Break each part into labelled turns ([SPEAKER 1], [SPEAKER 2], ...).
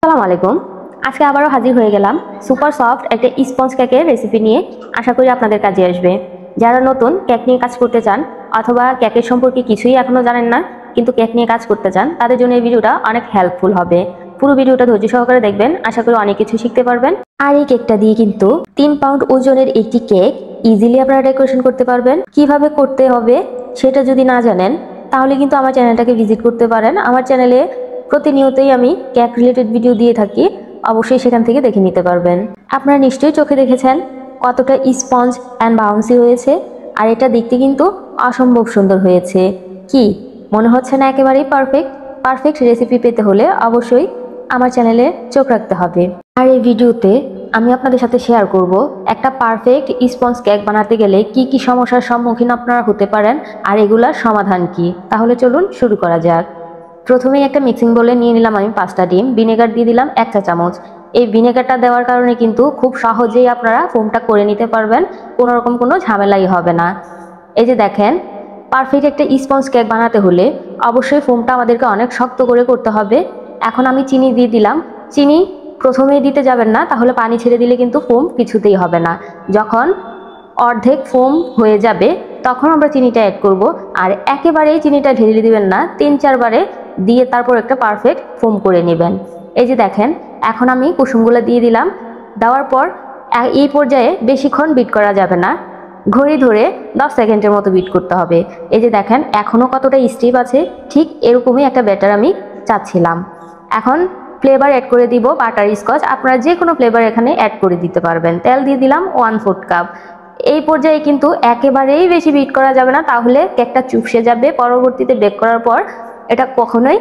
[SPEAKER 1] আসসালামু আলাইকুম। আজকে আবারও হাজির হয়ে গেলাম সুপার সফট একটা স্পঞ্জ কেকের রেসিপি নিয়ে। আশা করি আপনাদের কাজে আসবে। যারা নতুন কেক নিয়ে কাজ করতে চান অথবা কেকের সম্পর্কে কিছুই এখনো জানেন না কিন্তু কেক নিয়ে কাজ করতে চান, তাদের জন্য এই ভিডিওটা অনেক হেল্পফুল হবে। পুরো ভিডিওটা ধৈর্য সহকারে দেখবেন, আশা করি অনেক কিছু শিখতে পারবেন। আর এই কেকটা দিয়ে কিন্তু 3 পাউন্ড ওজনের একটি কেক ইজিলি আপনারা ডেকোরেশন করতে পারবেন। কিভাবে করতে হবে সেটা যদি না জানেন তাহলে কিন্তু আমার চ্যানেলটাকে ভিজিট করতে পারেন। আমার চ্যানেলে প্রতিনিয়তই আমি কেক রিলেটেড ভিডিও দিয়ে থাকি, অবশ্যই সেখান থেকে দেখে নিতে পারবেন। আপনারা নিশ্চয়ই চোখে দেখেছেন কতটা স্পঞ্জ অ্যান্ড বাউন্সি হয়েছে, আর এটা দেখতে কিন্তু অসম্ভব সুন্দর হয়েছে। কি মনে হচ্ছে না একেবারেই পারফেক্ট রেসিপি পেতে হলে অবশ্যই আমার চ্যানেলে চোখ রাখতে হবে। আর এই ভিডিওতে আমি আপনাদের সাথে শেয়ার করব একটা পারফেক্ট স্পঞ্জ কেক বানাতে গেলে কি কি সমস্যার সম্মুখীন আপনারা হতে পারেন আর এগুলার সমাধান কি। তাহলে চলুন শুরু করা যাক। প্রথমেই একটা মিক্সিং বোলে নিয়ে নিলাম আমি 5টা ডিম, ভিনেগার দিয়ে দিলাম 1 চা চামচ। এই ভিনেগারটা দেওয়ার কারণে কিন্তু খুব সহজেই আপনারা ফোমটা করে নিতে পারবেন, কোনো রকম কোনো ঝামেলাই হবে না। এই যে দেখেন, পারফেক্ট একটা স্পঞ্জ কেক বানাতে হলে অবশ্যই ফোমটা আমাদেরকে অনেক শক্ত করে করতে হবে। এখন আমি চিনি দিয়ে দিলাম। চিনি প্রথমেই দিতে যাবেন না, তাহলে পানি ছেড়ে দিলে কিন্তু ফোম কিছুতেই হবে না। যখন অর্ধেক ফোম হয়ে যাবে তখন আমরা চিনিটা অ্যাড করব, আর একেবারেই চিনিটা ঢেলে দিবেন না, 3-4 বারে দিয়ে তারপর একটা পারফেক্ট ফোম করে নেবেন। এই যে দেখেন, এখন আমি কুসুমগুলো দিয়ে দিলাম। দেওয়ার পর এই পর্যায়ে বেশিক্ষণ বিট করা যাবে না, ঘড়ি ধরে 10 সেকেন্ডের মতো বিট করতে হবে। এই যে দেখেন এখনও কতটা স্টিফ আছে, ঠিক এরকমই একটা ব্যাটার আমি চাচ্ছিলাম। এখন ফ্লেভার অ্যাড করে দিব বাটার স্কচ, আপনারা যে কোনো ফ্লেভার এখানে অ্যাড করে দিতে পারবেন। তেল দিয়ে দিলাম 1/4 কাপ। এই পর্যায়ে কিন্তু একেবারেই বেশি বিট করা যাবে না, তাহলে কেকটা চুপসে যাবে। পরবর্তীতে বেক করার পর এটা কখনোই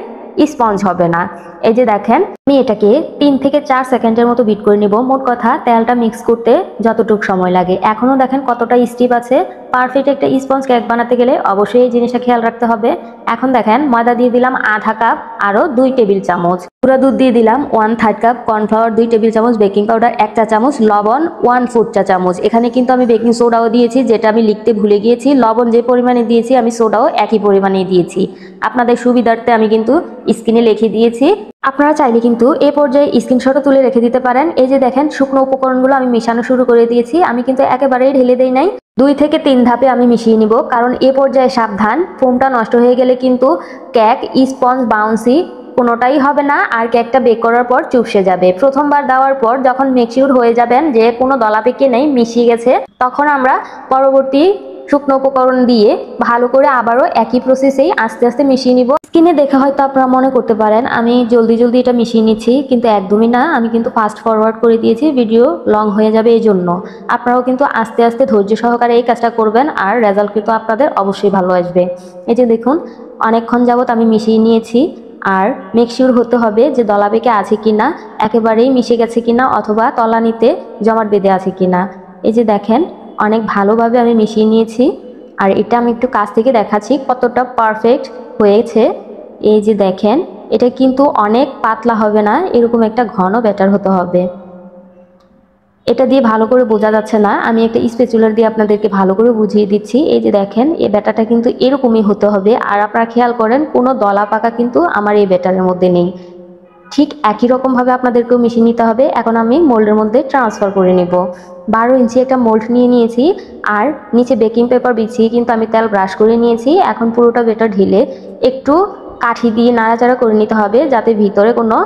[SPEAKER 1] স্পঞ্জ হবে না। এই যে দেখেন, আমি এটাকে 3 থেকে 4 সেকেন্ডের মতো বিট করে নিব। মোট কথা তেলটা মিক্স করতে যতটুকু সময় লাগে। এখনও দেখেন কতটা স্টিফ আছে। পারফেক্ট একটা স্পঞ্জ কেক বানাতে গেলে অবশ্যই এই জিনিসটা খেয়াল রাখতে হবে। এখন দেখেন, ময়দা দিয়ে দিলাম আধা কাপ, আরও 2 টেবিল চামচ। গুঁড়া দুধ দিয়ে দিলাম 1/3 কাপ, কর্নফ্লাওয়ার 2 টেবিল চামচ, বেকিং পাউডার 1 চা চামচ, লবণ 1/4 চা চামচ। এখানে কিন্তু আমি বেকিং সোডাও দিয়েছি, যেটা আমি লিখতে ভুলে গিয়েছি। লবণ যে পরিমাণে দিয়েছি আমি সোডাও একই পরিমাণে দিয়েছি। আপনাদের সুবিধার্থে আমি কিন্তু স্ক্রিনে লিখে দিয়েছি। আপনারা চাইলে কিন্তু এই পর্যায়ে স্ক্রিনশটও তুলে রেখে দিতে পারেন। এই যে দেখেন, শুকনো উপকরণগুলো আমি মেশানো শুরু করে দিয়েছি। আমি কিন্তু একেবারেই ঢেলে দেই নাই, 2 থেকে 3 ধাপে আমি মিশিয়ে নিব। কারণ এ পর্যায়ে সাবধান, ফোমটা নষ্ট হয়ে গেলে কিন্তু কেক স্পঞ্জ বাউন্সি কোনোটাই হবে না, আর কেকটা বেক করার পর চুপসে যাবে। প্রথমবার দেওয়ার পর যখন মেকশিওর হয়ে যাবেন যে কোনো দলা পেকে নেই, মিশিয়ে গেছে, তখন আমরা পরবর্তী শুকনো উপকরণ দিয়ে ভালো করে আবারও একই প্রসেসেই আস্তে আস্তে মিশিয়ে নিব। স্ক্রিনে দেখে হয়তো আপনারা মনে করতে পারেন আমি জলদি এটা মিশিয়ে নিচ্ছি, কিন্তু একদমই না। আমি কিন্তু ফাস্ট ফরওয়ার্ড করে দিয়েছি, ভিডিও লং হয়ে যাবে এই জন্য। আপনারাও কিন্তু আস্তে আস্তে ধৈর্য সহকারে এই কাজটা করবেন, আর রেজাল্ট কিন্তু আপনাদের অবশ্যই ভালো আসবে। এই যে দেখুন, অনেকক্ষণ যাবত আমি মিশিয়ে নিয়েছি। আর মেকশিওর হতে হবে যে দলা পেকে আছে কিনা, একেবারেই মিশে গেছে কিনা, অথবা তলানিতে জমাট বেঁধে আছে কিনা। এই যে দেখেন, অনেক ভালোভাবে আমি মিশিয়ে নিয়েছি। আর এটা আমি একটু কাছ থেকে দেখাচ্ছি কতটা পারফেক্ট হয়েছে। এই যে দেখেন, এটা কিন্তু অনেক পাতলা হবে না, এরকম একটা ঘন ব্যাটার হতে হবে। এটা দিয়ে ভালো করে বোঝা যাচ্ছে না, আমি একটা স্প্যাচুলার দিয়ে আপনাদেরকে ভালো করে বুঝিয়ে দিচ্ছি। এই যে দেখেন, এই ব্যাটারটা কিন্তু এরকমই হতে হবে। আর আপনারা খেয়াল করেন, কোনো দলা পাকা কিন্তু আমার এই ব্যাটারের মধ্যে নেই। ঠিক একই রকমভাবে আপনাদেরকেও মিশিয়ে নিতে হবে। এখন আমি মোল্ডের মধ্যে ট্রান্সফার করে নেব। 12 ইঞ্চি একটা মোল্ড নিয়ে নিয়েছি, আর নিচে বেকিং পেপার বিছিয়ে কিন্তু আমি তেল ব্রাশ করে নিয়েছি। এখন পুরোটা ব্যাটার ঢেলে একটু কাঠি দিয়ে নাড়াচাড়া করে নিতে হবে, যাতে ভিতরে কোনো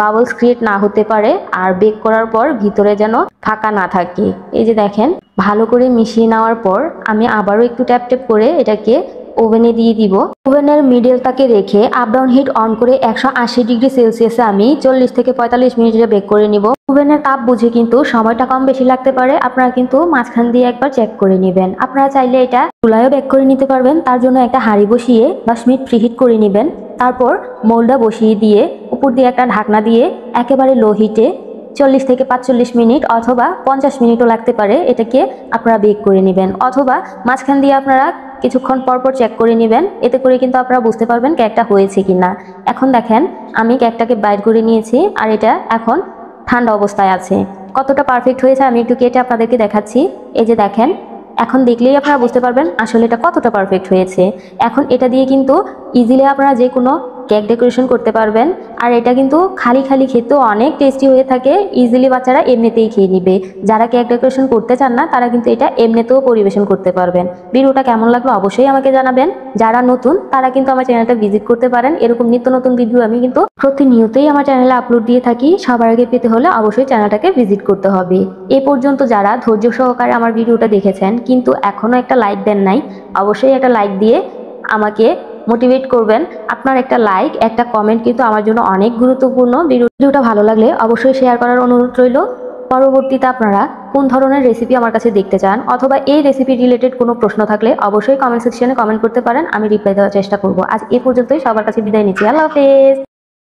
[SPEAKER 1] বাবলস ক্রিয়েট না হতে পারে, আর বেক করার পর ভিতরে যেন ফাঁকা না থাকে। এই যে দেখেন, ভালো করে মিশিয়ে নেওয়ার পর আমি আবারও একটু ট্যাপ ট্যাপ করে এটাকে ওভেনে দিয়ে দিব। ওভেনের মিডল তাকে রেখে আপ ডাউন হিট অন করে 180 ডিগ্রি সেলসিয়াসে আমি 40 থেকে 45 মিনিটে বেক করে নিব। ওভেনের তাপ বুঝে কিন্তু সময়টা কম বেশি লাগতে পারে, আপনারা কিন্তু মাঝখান দিয়ে একবার চেক করে নেবেন। আপনারা চাইলে এটা চুলায়ও বেক করে নিতে পারবেন। তার জন্য একটা হাঁড়ি বসিয়ে 10 মিনিট প্রিহিট করে নেবেন। তারপর মোল্ডটা বসিয়ে দিয়ে উপর দিয়ে একটা ঢাকনা দিয়ে একেবারে লো হিটে 40 থেকে 45 মিনিট অথবা 50 মিনিটও লাগতে পারে, এটাকে আপনারা বেক করে নেবেন। অথবা মাঝখান দিয়ে আপনারা কিছুক্ষণ পরপর চেক করে নেবেন, এতে করে কিন্তু আপনারা বুঝতে পারবেন কেকটা হয়েছে কিনা। এখন দেখেন, আমি কেকটাকে বাইর করে নিয়েছি, আর এটা এখন ঠান্ডা অবস্থায় আছে। কতটা পারফেক্ট হয়েছে আমি একটু কেটে আপনাদেরকে দেখাচ্ছি। এই যে দেখেন, এখন দেখলেই আপনারা বুঝতে পারবেন আসলে এটা কতটা পারফেক্ট হয়েছে। এখন এটা দিয়ে কিন্তু ইজিলি আপনারা যে কোনো কেক ডেকোরেশন করতে পারবেন। আর এটা কিন্তু খালি খালি খেতেও অনেক টেস্টি হয়ে থাকে, ইজিলি বাচ্চারা এমনিতেই খেয়ে নিবে। যারা কেক ডেকোরেশন করতে চান না তারা কিন্তু এটা এমনিতেও পরিবেশন করতে পারবেন। ভিডিওটা কেমন লাগলো অবশ্যই আমাকে জানাবেন। যারা নতুন তারা কিন্তু আমার চ্যানেলটা ভিজিট করতে পারেন। এরকম নিত্য নতুন ভিডিও আমি কিন্তু প্রতিনিয়তই আমার চ্যানেলে আপলোড দিয়ে থাকি। সবার আগে পেতে হলে অবশ্যই চ্যানেলটাকে ভিজিট করতে হবে। এ পর্যন্ত যারা ধৈর্য সহকারে আমার ভিডিওটা দেখেছেন কিন্তু এখনো একটা লাইক দেন নাই, অবশ্যই একটা লাইক দিয়ে আমাকে মোটিভেট করবেন। আপনার একটা লাইক, একটা কমেন্ট কিন্তু আমার জন্য অনেক গুরুত্বপূর্ণ। ভিডিওটা ভালো লাগলে অবশ্যই শেয়ার করার অনুরোধ রইল। পরবর্তীতে আপনারা কোন ধরনের রেসিপি আমার কাছে দেখতে চান অথবা এই রেসিপি রিলেটেড কোনো প্রশ্ন থাকলে অবশ্যই কমেন্ট সেকশনে কমেন্ট করতে পারেন, আমি রিপ্লাই দেওয়ার চেষ্টা করব। আজ এ পর্যন্তই, সবার কাছে বিদায় নিচ্ছি। আল্লাহ হাফেজ।